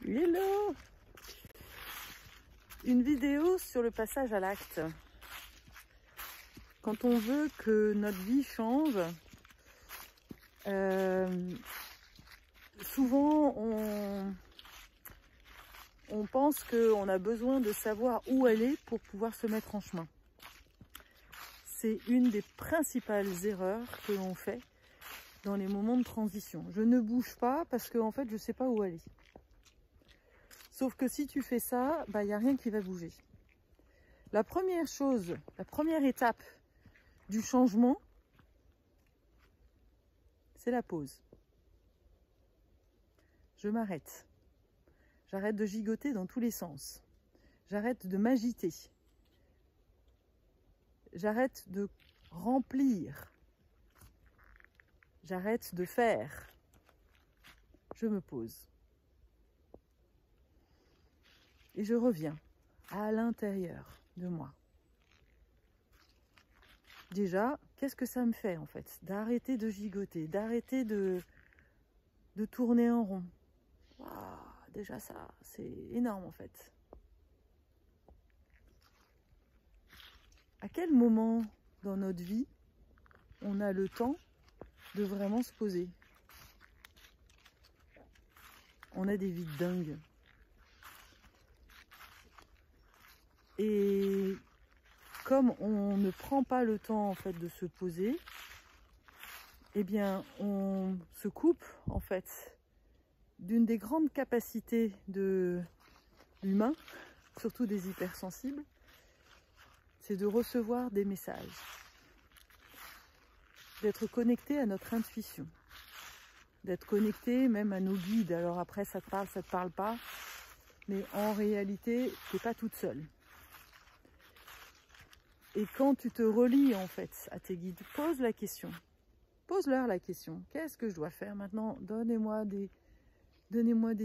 Hello! Une vidéo sur le passage à l'acte. Quand on veut que notre vie change, souvent on pense qu'on a besoin de savoir où aller pour pouvoir se mettre en chemin. C'est une des principales erreurs que l'on fait dans les moments de transition. Je ne bouge pas parce que en fait je ne sais pas où aller. Sauf que si tu fais ça, il n'y a rien qui va bouger. La première chose, la première étape du changement, c'est la pause. Je m'arrête. J'arrête de gigoter dans tous les sens. J'arrête de m'agiter. J'arrête de remplir. J'arrête de faire. Je me pose. Et je reviens à l'intérieur de moi. Déjà, qu'est-ce que ça me fait en fait? D'arrêter de gigoter, d'arrêter de tourner en rond. Wow, déjà ça, c'est énorme en fait. À quel moment dans notre vie on a le temps de vraiment se poser? On a des vies de dingue. Et comme on ne prend pas le temps en fait de se poser, eh bien on se coupe en fait d'une des grandes capacités de l'humain, surtout des hypersensibles, c'est de recevoir des messages, d'être connecté à notre intuition, d'être connecté même à nos guides. Alors après ça te parle pas, mais en réalité tu n'es pas toute seule. Et quand tu te relis en fait à tes guides, pose la question. Pose-leur la question. Qu'est-ce que je dois faire maintenant? Donnez-moi des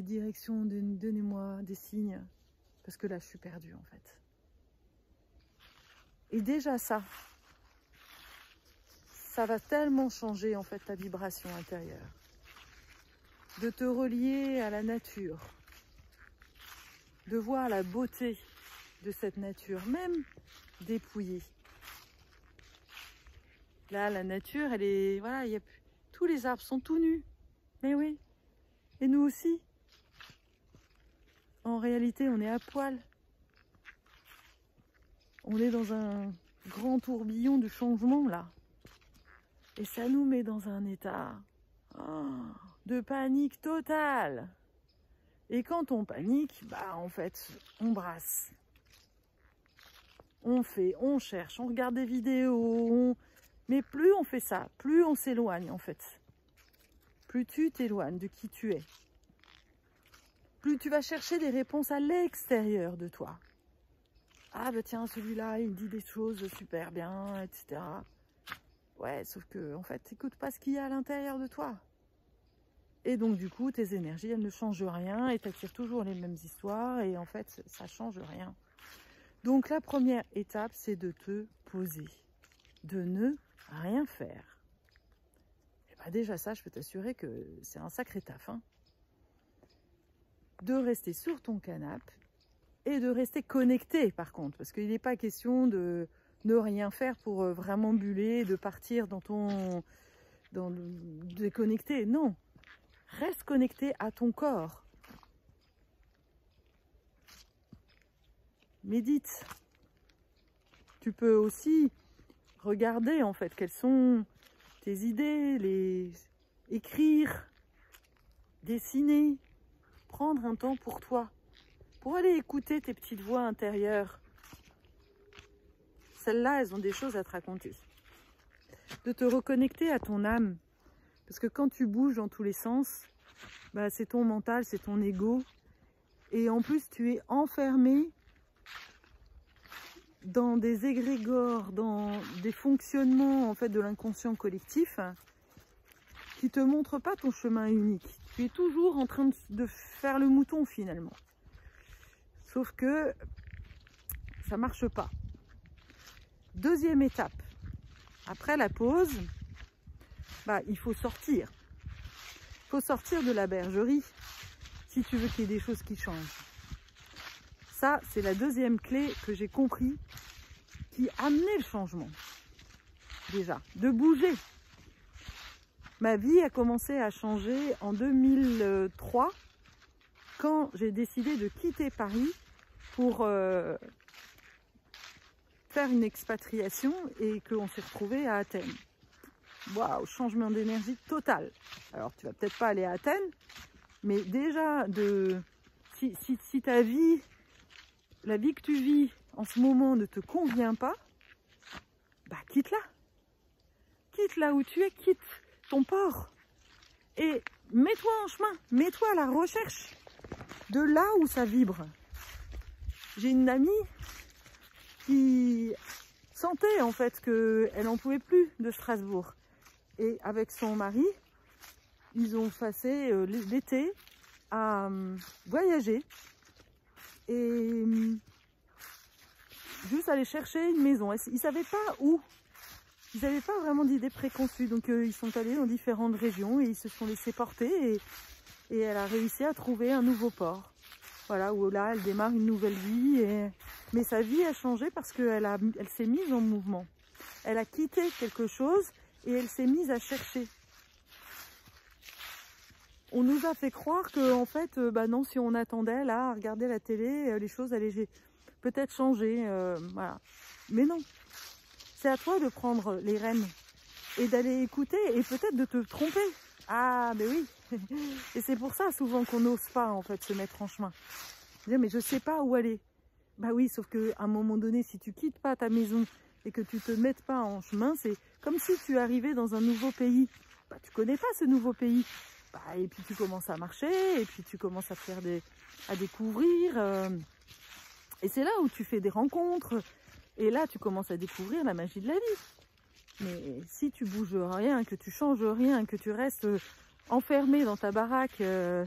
directions, donnez-moi des signes. Parce que là, je suis perdue en fait. Et déjà ça va tellement changer en fait ta vibration intérieure. De te relier à la nature. De voir la beauté de cette nature, même dépouillée. Là, la nature, elle est... Voilà, tous les arbres sont tout nus. Mais oui. Et nous aussi. En réalité, on est à poil. On est dans un grand tourbillon de changement, là. Et ça nous met dans un état de panique totale. Et quand on panique, en fait, on brasse. On fait, on cherche, on regarde des vidéos, mais plus on fait ça, plus on s'éloigne en fait. Plus tu t'éloignes de qui tu es. Plus tu vas chercher des réponses à l'extérieur de toi. Ah tiens, celui-là, il me dit des choses super bien, etc. Ouais, sauf que en fait, t'écoutes pas ce qu'il y a à l'intérieur de toi. Et donc du coup, tes énergies, elles ne changent rien et t'attires toujours les mêmes histoires et en fait, ça change rien. Donc la première étape, c'est de te poser, de ne rien faire. Et déjà ça, je peux t'assurer que c'est un sacré taf. Hein. De rester sur ton canapé et de rester connecté par contre, parce qu'il n'est pas question de ne rien faire pour vraiment buller, de partir déconnecté. Non, reste connecté à ton corps. Médite. Tu peux aussi regarder en fait quelles sont tes idées, écrire, dessiner, prendre un temps pour toi, pour aller écouter tes petites voix intérieures. Celles-là, elles ont des choses à te raconter. De te reconnecter à ton âme, parce que quand tu bouges dans tous les sens, c'est ton mental, c'est ton ego, et en plus tu es enfermé dans des égrégores, dans des fonctionnements en fait de l'inconscient collectif qui te montrent pas ton chemin unique. Tu es toujours en train de faire le mouton finalement. Sauf que ça marche pas. Deuxième étape, après la pause, il faut sortir. Il faut sortir de la bergerie. si tu veux qu'il y ait des choses qui changent. Ça, c'est la deuxième clé que j'ai compris qui amenait le changement. Déjà, de bouger. Ma vie a commencé à changer en 2003 quand j'ai décidé de quitter Paris pour faire une expatriation et qu'on s'est retrouvé à Athènes. Waouh, changement d'énergie total. Alors tu vas peut-être pas aller à Athènes, mais déjà si ta vie, la vie que tu vis en ce moment ne te convient pas, bah quitte-la. Quitte là où tu es, quitte ton port et mets-toi en chemin, mets-toi à la recherche de là où ça vibre. J'ai une amie qui sentait en fait qu'elle n'en pouvait plus de Strasbourg. Et avec son mari, ils ont passé l'été à voyager et juste aller chercher une maison. Ils ne savaient pas où. Ils n'avaient pas vraiment d'idée préconçue. Donc ils sont allés dans différentes régions et ils se sont laissés porter. Et elle a réussi à trouver un nouveau port. Voilà, où là, elle démarre une nouvelle vie. Mais sa vie a changé parce qu'elle s'est mise en mouvement. Elle a quitté quelque chose et elle s'est mise à chercher. On nous a fait croire que, en fait, bah non, si on attendait là, à regarder la télé, les choses allaient peut-être changer. Voilà. Mais non. C'est à toi de prendre les rênes et d'aller écouter et peut-être de te tromper. Ah, mais oui. Et c'est pour ça souvent qu'on n'ose pas en fait se mettre en chemin. Dire mais je sais pas où aller. Bah oui, sauf qu'à un moment donné, si tu quittes pas ta maison et que tu te mettes pas en chemin, c'est comme si tu arrivais dans un nouveau pays. Bah tu connais pas ce nouveau pays. Bah, et puis tu commences à marcher et puis tu commences à faire à découvrir. Et c'est là où tu fais des rencontres. Et là, tu commences à découvrir la magie de la vie. Mais si tu bouges rien, que tu changes rien, que tu restes enfermé dans ta baraque et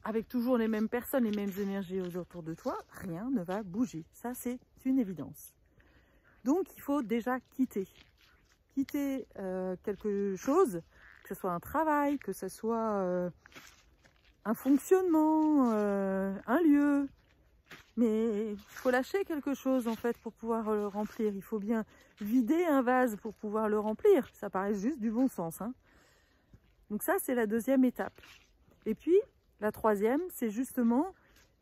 avec toujours les mêmes personnes, les mêmes énergies autour de toi, rien ne va bouger. Ça, c'est une évidence. Donc, il faut déjà quitter. Quitter quelque chose, que ce soit un travail, que ce soit un fonctionnement, un lieu. Mais il faut lâcher quelque chose en fait pour pouvoir le remplir. Il faut bien vider un vase pour pouvoir le remplir. Ça paraît juste du bon sens, hein. Donc ça, c'est la deuxième étape. Et puis, la troisième, c'est justement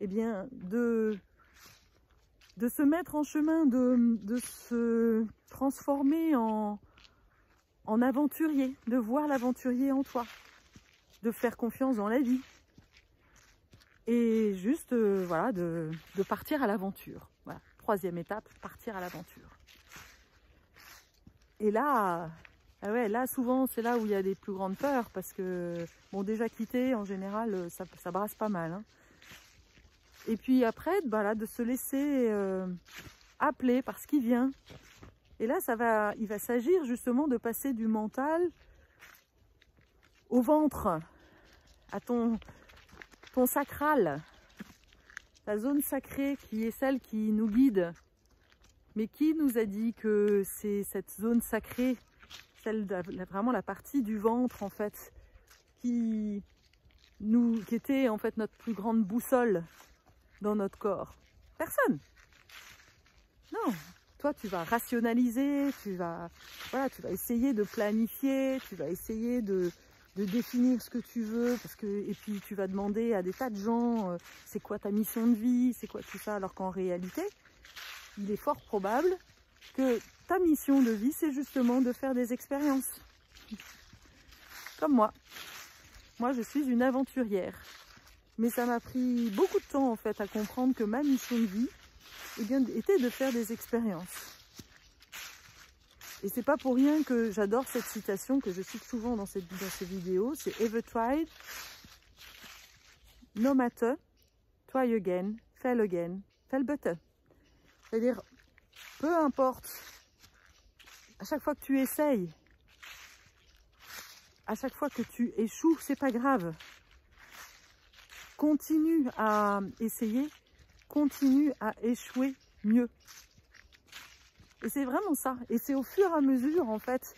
eh bien, de se mettre en chemin, de se transformer en aventurier, de voir l'aventurier en toi, de faire confiance dans la vie. Et juste, voilà, de partir à l'aventure. Voilà, troisième étape, partir à l'aventure. Et là, ah ouais, là souvent, c'est là où il y a les plus grandes peurs, parce que, bon, déjà quitter, en général, ça brasse pas mal. Hein. Et puis après, bah là, de se laisser appeler par ce qui vient. Et là, il va s'agir justement de passer du mental au ventre, à ton sacral, la zone sacrée qui est celle qui nous guide. Mais qui nous a dit que c'est cette zone sacrée, vraiment la partie du ventre en fait, qui était en fait notre plus grande boussole dans notre corps? Personne. Non. Toi, tu vas rationaliser, tu vas essayer de planifier, tu vas essayer de définir ce que tu veux, et puis tu vas demander à des tas de gens c'est quoi ta mission de vie, c'est quoi tout ça, alors qu'en réalité, il est fort probable que ta mission de vie, c'est justement de faire des expériences. Comme moi. Moi, je suis une aventurière. Mais ça m'a pris beaucoup de temps, en fait, à comprendre que ma mission de vie, eh bien, était de faire des expériences. Et c'est pas pour rien que j'adore cette citation que je cite souvent dans ces vidéos, c'est Ever tried, no matter, try again, fail better. C'est-à-dire, peu importe, à chaque fois que tu essayes, à chaque fois que tu échoues, c'est pas grave. Continue à essayer, continue à échouer mieux. Et c'est vraiment ça. Et c'est au fur et à mesure, en fait,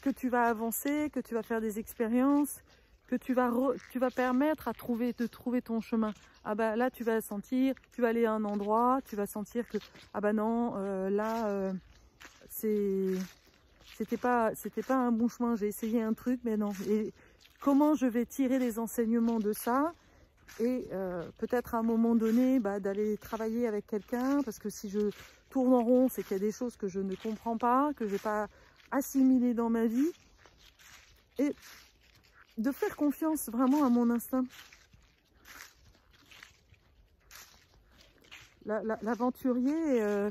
que tu vas avancer, que tu vas faire des expériences, que tu vas permettre de trouver ton chemin. Ah bah là tu vas sentir, tu vas aller à un endroit, tu vas sentir que ah bah non, là c'était pas un bon chemin, j'ai essayé un truc mais non. Et comment je vais tirer les enseignements de ça et peut-être à un moment donné d'aller travailler avec quelqu'un, parce que si je tourne en rond, c'est qu'il y a des choses que je ne comprends pas, que j'ai pas assimilées dans ma vie, et de faire confiance vraiment à mon instinct. L'aventurier,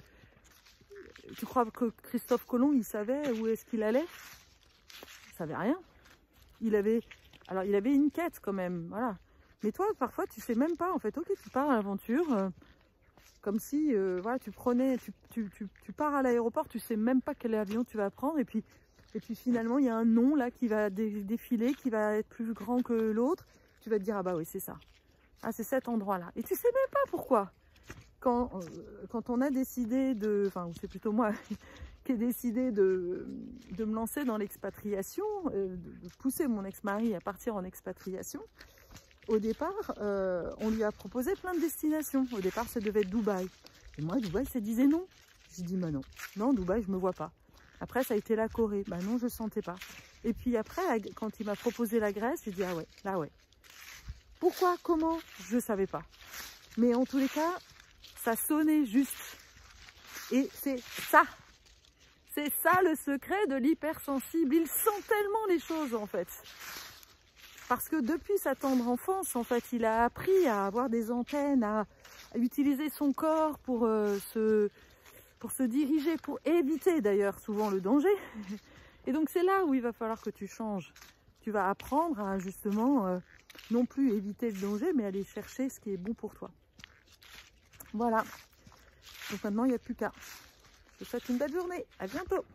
tu crois que Christophe Colomb, il savait où est-ce qu'il allait? Il savait rien. Alors il avait une quête quand même, voilà. Mais toi, parfois, tu sais même pas, en fait. Ok, tu pars à l'aventure, comme si, voilà, tu pars à l'aéroport, tu sais même pas quel avion tu vas prendre, et puis finalement, il y a un nom là qui va défiler, qui va être plus grand que l'autre. Tu vas te dire, ah bah oui, c'est ça. Ah, c'est cet endroit-là. Et tu sais même pas pourquoi. Quand on a décidé enfin, c'est plutôt moi qui ai décidé de me lancer dans l'expatriation, de pousser mon ex-mari à partir en expatriation, au départ, on lui a proposé plein de destinations. Au départ, ça devait être Dubaï. Et moi, Dubaï, ça disait non. J'ai dit, bah non, non, Dubaï, je me vois pas. Après, ça a été la Corée. Bah non, je sentais pas. Et puis après, quand il m'a proposé la Grèce, j'ai dit, ah ouais, là ouais. Pourquoi, comment, je savais pas. Mais en tous les cas, ça sonnait juste. Et c'est ça le secret de l'hypersensible. Il sent tellement les choses, en fait. Parce que depuis sa tendre enfance, en fait, il a appris à avoir des antennes, à utiliser son corps pour se diriger, pour éviter d'ailleurs souvent le danger. Et donc c'est là où il va falloir que tu changes. Tu vas apprendre à justement non plus éviter le danger, mais aller chercher ce qui est bon pour toi. Voilà. Donc maintenant, il n'y a plus qu'à. Je te souhaite une belle journée. À bientôt.